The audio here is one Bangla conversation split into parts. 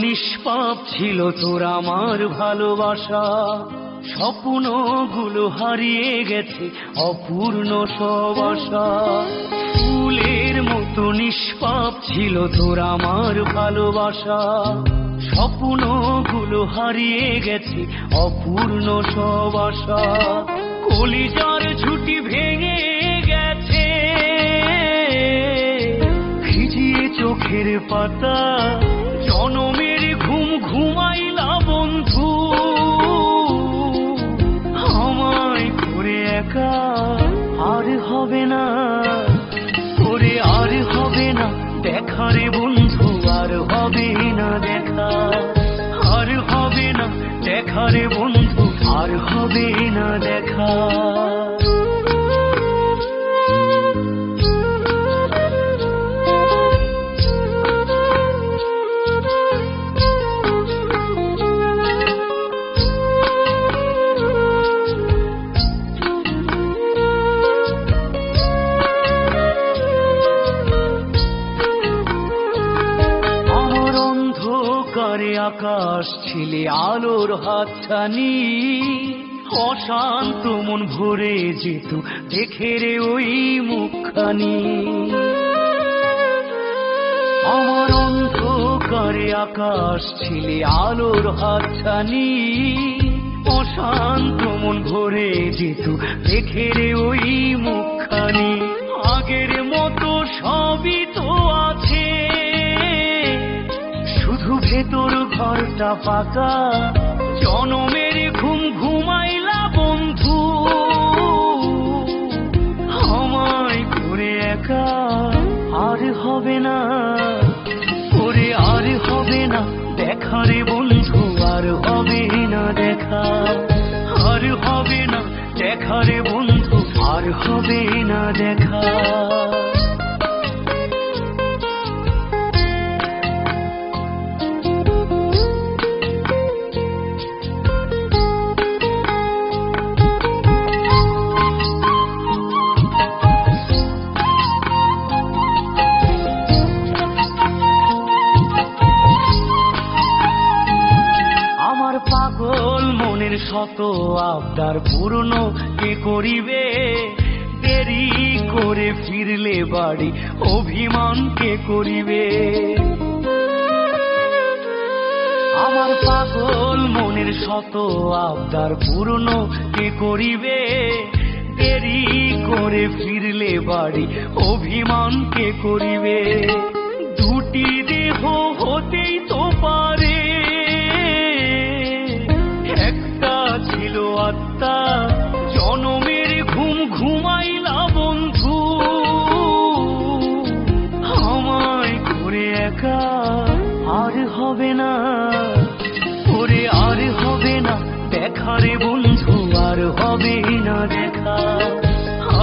নিষ্পাপ ছিল তোর আমার ভালোবাসা, স্বপ্নগুলো হারিয়ে গেছে অপূর্ণ সব আশা। ফুলের মতো নিষ্পাপ ছিল তোর আমার ভালোবাসা, স্বপ্নগুলো হারিয়ে গেছে অপূর্ণ সব আশা। কলিজার ঝুঁটি ভেঙে গেছে, ভিজিয়ে চোখের পাতা, জনমের ঘুম ঘুমাইলা বন্ধু, আমায় করে একা আর হবে না, করে আর হবে না দেখা রে বন্ধু, আর হবে না দেখা, আর হবে না দেখা রে বন্ধু, আর হবে না দেখা। আকাশ ছিলে আলোর হাতছানি, অশান্ত মন ভরে যেত দেখে রে ওই মুখখানি। আমার অন্ধকারে আকাশ ছিলে আলোর হাতছানি, অশান্ত মন ভরে যেত দেখে রে ওই মুখখানি। আগের মতো সবই তো আছে, শুধু ভেতর ঘরটা ফাঁকা, জনমের ঘুম ঘুমাইলা বন্ধু, আমায় করে একা আর হবে না, করে আর হবে না দেখা রে বন্ধু, আর হবে না দেখা, আর হবে না দেখা রে বন্ধু, আর হবে না দেখা। পাগল মনের শত আবদার পূর্ণ কে করিবে, দেরি করে ফিরলে বাড়ি অভিমান কে করিবে। আমার পাগল মনের শত আবদার পূর্ণ কে করিবে, দেরি করে ফিরলে বাড়ি অভিমান কে করিবে। দুটি দেহ হতেই তো পারে, ছিল আত্মা, জনমের ঘুম ঘুমাইলা বন্ধু, আমায় করে একা আর হবে না, করে আর হবে না দেখা রে বন্ধু, আর হবে না দেখা,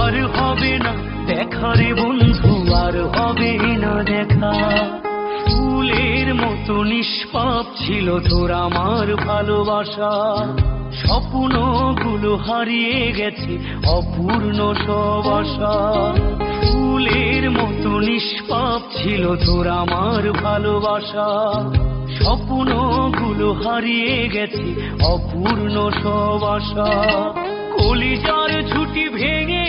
আর হবে না দেখা রে বন্ধু, আর হবে না দেখা। ফুলের মতো নিষ্পাপ ছিল তোর আমার ভালোবাসা, স্বপ্নগুলো হারিয়ে গেছে অপূর্ণ সব আশা। ফুলের মতো নিষ্পাপ ছিল তোর আমার ভালোবাসা, স্বপ্নগুলো হারিয়ে গেছে অপূর্ণ সব আশা। কলিজার ঝুঁটি ভেঙে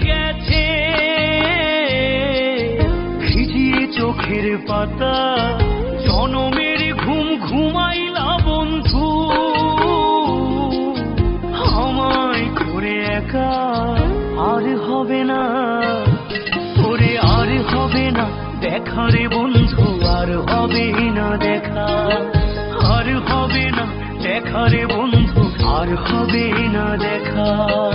গেছে, ভিজিয়ে চোখের পাতা, জনমের ঘুম ঘুমাইলা বন্ধু, আমায় করে একা আর হবে না, করে আর হবে না দেখা রে বন্ধু, আর হবে না দেখা। আর হবে না দেখা রে বন্ধু, আর হবে না দেখা।